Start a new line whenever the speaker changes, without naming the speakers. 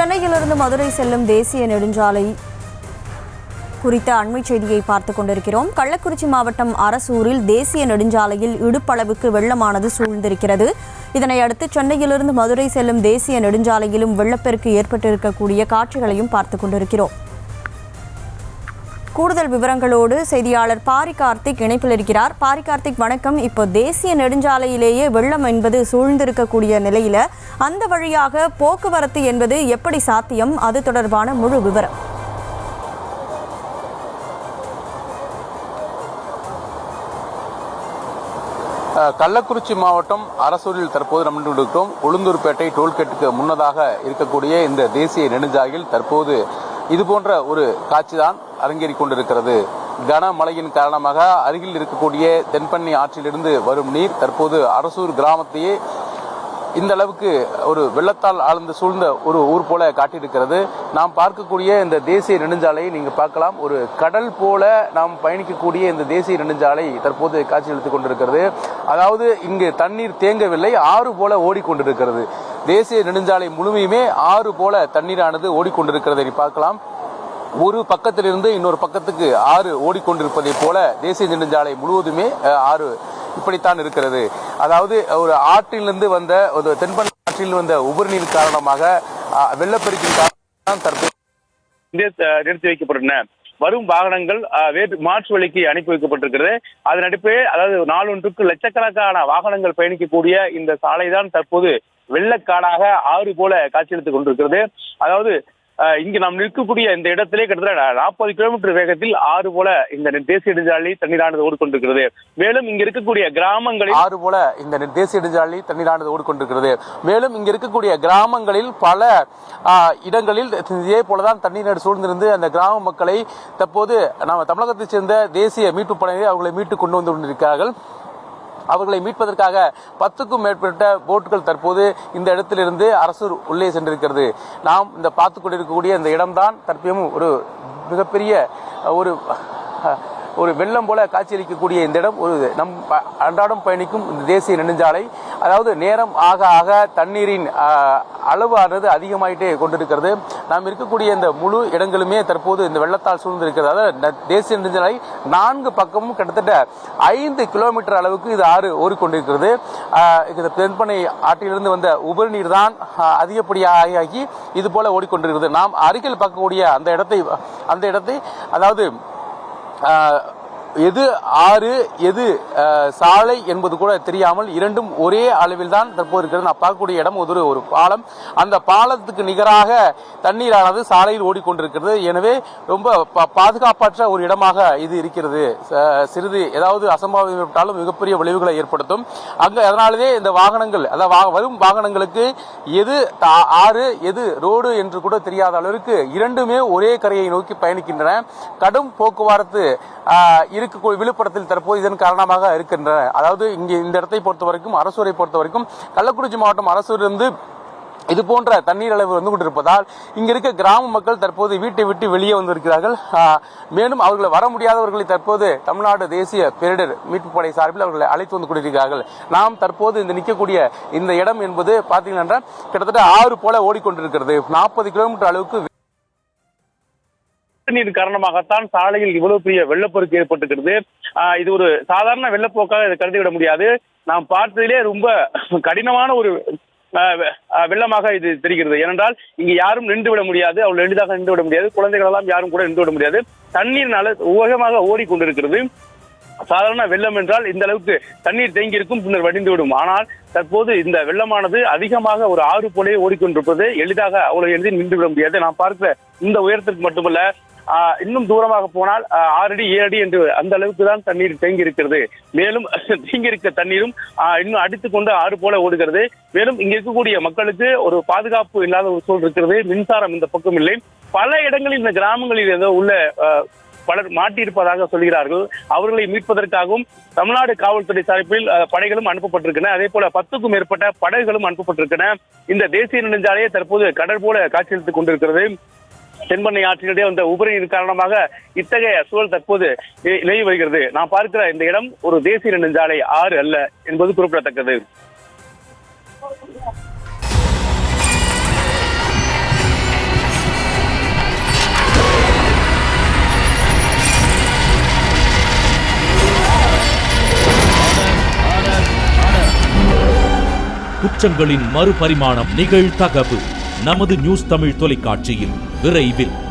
சென்னையிலிருந்து மதுரை செல்லும் தேசிய நெடுஞ்சாலை குறித்த அண்மை செய்தியை பார்த்துக் கொண்டிருக்கிறோம். கள்ளக்குறிச்சி மாவட்டம் அரசூரில் தேசிய நெடுஞ்சாலையில் இடுப்பளவுக்கு வெள்ளமானது சூழ்ந்திருக்கிறது. இதனையடுத்து சென்னையிலிருந்து மதுரை செல்லும் தேசிய நெடுஞ்சாலையிலும் வெள்ளப்பெருக்கு ஏற்பட்டிருக்கக்கூடிய காட்சிகளையும் பார்த்துக் கொண்டிருக்கிறோம். கூடுதல் விவரங்களோடு செய்தியாளர் பாரி கார்த்திக் இணைப்பில் இருக்கிறார். பாரி கார்த்திக், வணக்கம். இப்போ தேசிய நெடுஞ்சாலையிலேயே வெள்ளம் என்பது சூழ்ந்திருக்கக்கூடிய நிலையில அந்த வழியாக போக்குவரத்து என்பது எப்படி சாத்தியம்? அது தொடர்பான முழு விவரம்.
கள்ளக்குறிச்சி மாவட்டம் அரசூரில் தற்போது நம்ம இருக்கிறோம். உளுந்தூர்பேட்டை டோல்கேட்டுக்கு முன்னதாக இருக்கக்கூடிய இந்த தேசிய நெடுஞ்சாலையில் தற்போது இதுபோன்ற ஒரு காட்சிதான் அரங்கேறிக் கொண்டிருக்கிறது. கனமழையின் காரணமாக அருகில் இருக்கக்கூடிய தென்பண்ணி ஆற்றிலிருந்து வரும் நீர் தற்போது அரசூர் கிராமத்தையே இந்த அளவுக்கு ஒரு வெள்ளத்தால் ஆழ்ந்து சூழ்ந்த ஒரு ஊர் போல காட்டியிருக்கிறது. நாம் பார்க்கக்கூடிய இந்த தேசிய நெடுஞ்சாலையை நீங்க பார்க்கலாம். ஒரு கடல் போல நாம் பயணிக்கக்கூடிய இந்த தேசிய நெடுஞ்சாலை தற்போது காட்சியளித்துக் கொண்டிருக்கிறது. அதாவது இங்கு தண்ணீர் தேங்கவில்லை, ஆறு போல ஓடிக்கொண்டிருக்கிறது. தேசிய நெடுஞ்சாலை முழுமையுமே ஆறு போல தண்ணீரானது ஓடிக்கொண்டிருக்கிறதை பார்க்கலாம். ஒரு பக்கத்திலிருந்து இன்னொரு பக்கத்துக்கு ஆறு ஓடிக்கொண்டிருப்பதை போல தேசிய நெடுஞ்சாலை முழுவதுமே ஆறு இப்படித்தான் இருக்கிறது. அதாவது ஒரு ஆற்றிலிருந்து வந்த ஒரு தென்பண்ணை ஆற்றில் வந்த உபரிநீர் காரணமாக வெள்ளப்பெருக்கின் காரணமாக தற்போது நிறுத்தி வைக்கப்பட்டன. வரும் வாகனங்கள் மாற்று வழிக்கு அனுப்பி வைக்கப்பட்டிருக்கிறது. அதன் அடிப்படையே அதாவது நாளொன்றுக்கு லட்சக்கணக்கான வாகனங்கள் பயணிக்கக்கூடிய இந்த சாலை தான் தற்போது வெள்ளக்காடாக ஆறு போல காட்சியளித்துக் கொண்டிருக்கிறது. அதாவது இங்கு நாம் நிற்கக்கூடிய இந்த இடத்திலே கிட்டத்தட்ட 40 கிலோமீட்டர் வேகத்தில் ஆறு போல இந்த தேசிய நெடுஞ்சாலை தண்ணீரானது ஓடிக்கொண்டிருக்கிறது. மேலும் இங்க இருக்கக்கூடிய கிராமங்களில் ஆறு போல இந்த தேசிய நெடுஞ்சாலை தண்ணீரானது ஓடிக்கொண்டிருக்கிறது. மேலும் இங்க இருக்கக்கூடிய கிராமங்களில் பல இடங்களில் இதே போலதான் தண்ணீர் சூழ்ந்திருந்து அந்த கிராம மக்களை தற்போது நம்ம தமிழகத்தைச் சேர்ந்த தேசிய மீட்பு படையினர் அவர்களை மீட்டு கொண்டு வந்து கொண்டிருக்கிறார்கள். அவர்களை மீட்பதற்காக 10க்கும் மேற்பட்ட போட்டுகள் தற்போது இந்த இடத்திலிருந்து அரசூர் உள்ளே சென்றிருக்கிறது. நாம் இந்த பார்த்துக் கொண்டிருக்கக்கூடிய இந்த இடம்தான் தற்போதும் ஒரு மிகப்பெரிய ஒரு வெள்ளம் போல காட்சியளிக்கக்கூடிய இந்த இடம் ஒரு நம் அன்றாடம் பயணிக்கும் இந்த தேசிய நெடுஞ்சாலை. அதாவது நேரம் ஆக ஆக தண்ணீரின் அளவானது அதிகமாயிட்டே கொண்டிருக்கிறது. நாம் இருக்கக்கூடிய இந்த முழு இடங்களுமே தற்போது இந்த வெள்ளத்தால் சூழ்ந்திருக்கிறது. அதாவது தேசிய நெடுஞ்சாலை 4 பக்கமும் கிட்டத்தட்ட 5 கிலோமீட்டர் அளவுக்கு இது ஆறு ஓடிக்கொண்டிருக்கிறது. இந்த தென்பண்ணை ஆற்றிலிருந்து வந்த உபரிநீர் தான் அதிகப்படியாகி இது போல ஓடிக்கொண்டிருக்கிறது. நாம் அருகில் பார்க்கக்கூடிய அந்த இடத்தை அதாவது எது ஆறு எது சாலை என்பது கூட தெரியாமல் இரண்டும் ஒரே அளவில் தான் தற்போது இருக்கிறது. நான் பார்க்கக்கூடிய இடம் ஒரு பாலம். அந்த பாலத்துக்கு நிகராக தண்ணீரானது சாலையில் ஓடிக்கொண்டிருக்கிறது. எனவே ரொம்ப பாதுகாப்பற்ற ஒரு இடமாக இது இருக்கிறது. சிறிது ஏதாவது அசம்பாவிதம் ஏற்பட்டாலும் மிகப்பெரிய விளைவுகளை ஏற்படுத்தும். அதனாலே இந்த வாகனங்கள் வரும் வாகனங்களுக்கு எது ஆறு எது ரோடு என்று கூட தெரியாத அளவிற்கு இரண்டுமே ஒரே கரையை நோக்கி பயணிக்கின்றன. கடும் போக்குவரத்து விழுப்புரத்தில் தற்போது இதன் காரணமாக இருக்கின்றன. அதாவது இங்கே இந்த இடத்தை பொறுத்த வரைக்கும் அரசூரை பொறுத்த வரைக்கும் கள்ளக்குறிச்சி மாவட்டம் அரசூரிலிருந்து இது போன்ற தண்ணீர் அளவு வந்து கொண்டிருப்பதால் இங்க இருக்க கிராம மக்கள் தற்போது வீட்டை விட்டு வெளியே வந்திருக்கிறார்கள். மேலும் அவர்களை வர முடியாதவர்களை தற்போது தமிழ்நாடு தேசிய பேரிடர் மீட்பு படை சார்பில் அவர்களை அழைத்து வந்து கொண்டிருக்கிறார்கள். நாம் தற்போது இந்த நிற்கக்கூடிய இந்த இடம் என்பது பாத்தீங்கன்னா கிட்டத்தட்ட ஆறு போல ஓடிக்கொண்டிருக்கிறது. 40 கிலோமீட்டர் அளவுக்கு நீர் காரணமாகத்தான் சாலையில் இவ்வளவு பெரிய வெள்ளப்பெருக்கு ஏற்பட்டிருக்கிறது. இது ஒரு சாதாரண வெள்ளப்போக்காக இதை கருதிவிட முடியாது. நாம் பார்த்ததிலே ரொம்ப கடினமான ஒரு வெள்ளமாக இது தெரிகிறது. ஏனென்றால் இங்கு யாரும் நின்று விட முடியாது, அவ்வளவு எளிதாக நின்று விட முடியாது. குழந்தைகள் எல்லாம் யாரும் கூட நின்று விட முடியாது. தண்ணீர் உலகமாக ஓடிக்கொண்டிருக்கிறது. சாதாரண வெள்ளம் என்றால் இந்த அளவுக்கு தண்ணீர் தேங்கி இருக்கும், பின்னர் வடிந்துவிடும். ஆனால் தற்போது இந்த வெள்ளமானது அதிகமாக ஒரு ஆறு போலே ஓடிக்கொண்டிருப்பது எளிதாக அவ்வளவு எளிதில் நின்றுவிட முடியாது. நாம் பார்க்கிற இந்த உயரத்திற்கு மட்டுமல்ல, இன்னும் தூரமாக போனால் 6 அடி 7 அடி என்று அந்த அளவுக்கு தான் தண்ணீர் தேங்கி இருக்கிறது. மேலும் தேங்கி இருக்க தண்ணீரும் இன்னும் அடித்துக் கொண்டு ஆறு போல ஓடுகிறது. மேலும் இங்க இருக்கக்கூடிய மக்களுக்கு ஒரு பாதுகாப்பு இல்லாத ஒரு சூழல் இருக்கிறது. மின்சாரம் இந்த பக்கம் இல்லை. பல இடங்களில் இந்த கிராமங்களில் ஏதோ உள்ள பலர் மாட்டியிருப்பதாக சொல்கிறார்கள். அவர்களை மீட்பதற்காகவும் தமிழ்நாடு காவல்துறை சார்பில் படைகளும் அனுப்பப்பட்டிருக்கின்றன. அதே போல 10க்கும் மேற்பட்ட படகுகளும் அனுப்பப்பட்டிருக்கின்றன. இந்த தேசிய நெடுஞ்சாலையை தற்போது கடல் போல காட்சியளித்துக் கொண்டிருக்கிறது. தென்பண்ணை ஆற்றினுடைய அந்த உபரிநீர் காரணமாக இத்தகைய சூழல் தற்போது நிலவி வருகிறது. நான் பார்க்கிற இந்த இடம் ஒரு தேசிய நெடுஞ்சாலை ஆறு அல்ல என்பது குறிப்பிடத்தக்கது.
குற்றங்களின் மறுபரிமாணம் நிகழ்தகவு நமது நியூஸ் தமிழ் தொலைக்காட்சியில் விரைவில்.